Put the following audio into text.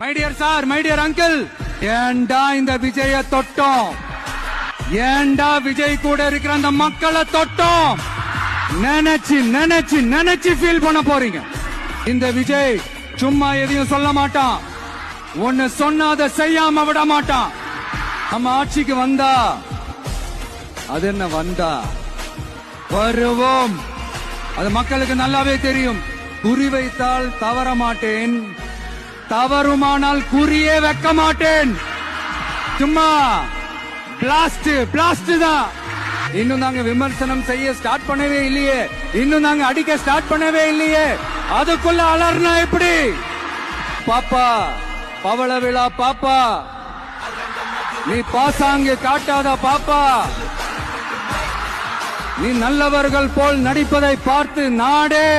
My dear sir, my dear uncle, ஏண்டா இந்த விஜய தொட்டோம்? ஏண்டா விஜய் கூட இருக்கிற அந்த மக்களை தொட்டோம்? நினைச்சு நினைச்சு நினைச்சு ஃபீல் பண்ண போறீங்க. இந்த விஜய் சும்மா எதையும் சொல்ல மாட்டான். ஒன்னு சொன்னா அதை செய்யாம விட மாட்டான். நம்ம ஆட்சிக்கு வந்தா அது என்ன வந்தா வருவோம். அது மக்களுக்கு நல்லாவே தெரியும். குறி வைத்தால் தவற மாட்டேன், தவறுமானால் குறியே வைக்க மாட்டேன். சும்மா பிளாஸ்ட் பிளாஸ்ட் தான். இன்னும் நாங்க விமர்சனம் செய்ய ஸ்டார்ட் பண்ணவே இல்லையே, இன்னும் நாங்க அடிக்க ஸ்டார்ட் பண்ணவே இல்லையே, அதுக்குள்ள அலர்னா எப்படி? பாப்பா பவள விழா பாப்பா, நீ பாசாங்கு காட்டாத பாப்பா. நீ நல்லவர்கள் போல் நடிப்பதை பார்த்து நாடே